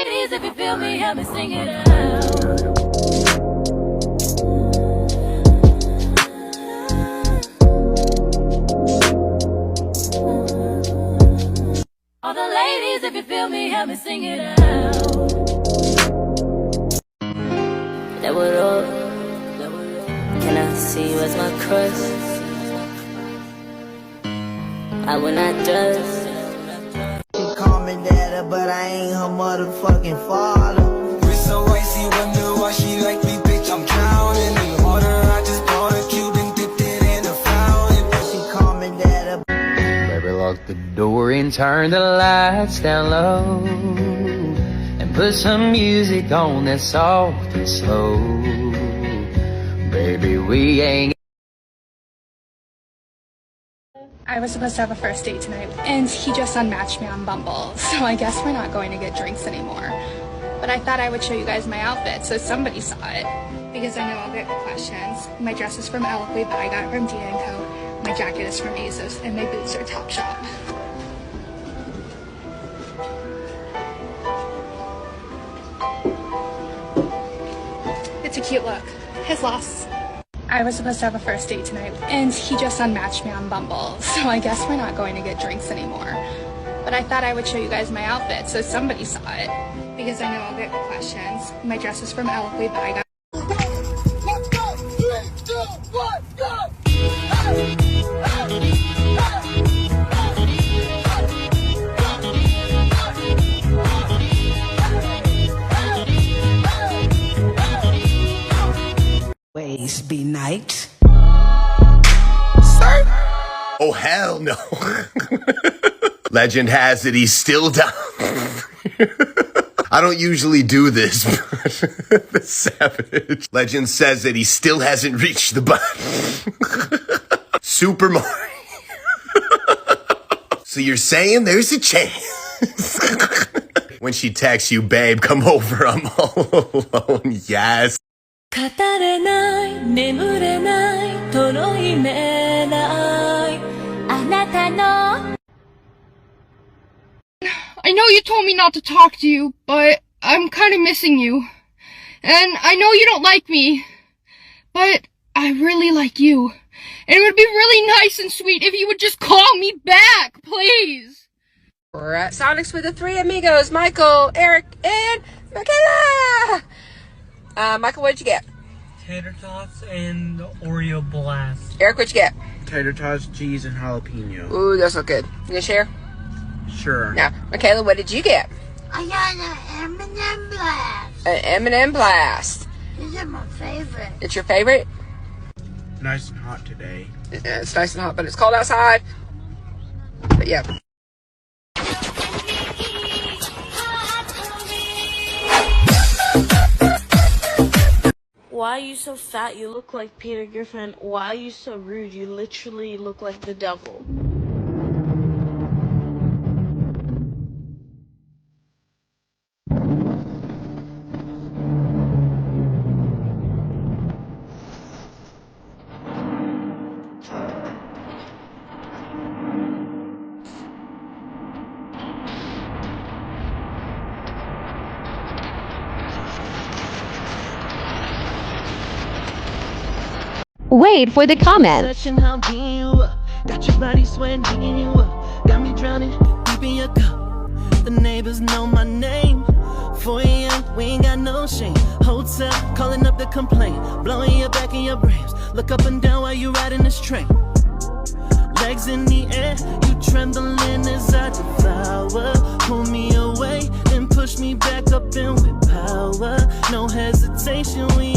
ladies, if you feel me, help me sing it out. All the ladies, if you feel me, help me sing it out. That would all. Can I see you as my crush? I will not judge. She call me daddy, but I ain't her motherfucking father. Wrist so icy, wonder why she like me, bitch. I'm drowning in the water. I just bought a cube and dipped it in a fountain. She call me daddy. Baby, lock the door and turn the lights down low, and put some music on that's soft and slow. Baby, we ain't. I was supposed to have a first date tonight, and he just unmatched me on Bumble, so I guess we're not going to get drinks anymore. But I thought I would show you guys my outfit so somebody saw it, because I know I'll get questions. My dress is from Eloquy, but I got it from D&Co. My jacket is from ASOS, and my boots are Topshop. It's a cute look. His loss. I was supposed to have a first date tonight, and he just unmatched me on Bumble, so I guess we're not going to get drinks anymore. But I thought I would show you guys my outfit so somebody saw it, because I know I'll get questions. My dress is from Eloquy, but I got... Let's go! 3, 2, 1, go! Hey! Ways be night. Sir? Oh, hell no. Legend has it he's still down. I don't usually do this, but the savage. Legend says that he still hasn't reached the button. Super Mario. So you're saying there's a chance? When she texts you, babe, come over, I'm all alone. Yes. 語れない眠れないとろいめないあなたの I know you told me not to talk to you, but I'm kind of missing you. And I know you don't like me, but I really like you. And it would be really nice and sweet if you would just call me back, please. We're at Sonic's with the three amigos, Michael, Eric, and Michaela! Michael, what'd you get? Tater tots and Oreo blast. Eric, what'd you get? Tater tots, cheese, and jalapeno. Ooh, those look good. You gonna share? Sure. Now, Michaela, what did you get? I got an M&M blast. An M&M blast. These are my favorite. It's your favorite? Nice and hot today. Yeah, it's nice and hot, but it's cold outside. But yeah. Why are you so fat? You look like Peter Griffin. Why are you so rude? You literally look like the devil. Wait for the comment. Got your body sweating, got me drowning deep in your cup. The neighbors know my name. 4 a.m., we ain't got no shame. Hotel, calling up the complaint, blowing your back and your brains. Look up and down while you riding this train. Legs in the air, you trembling as I devour. Pull me away, then push me back up in with power. No hesitation, we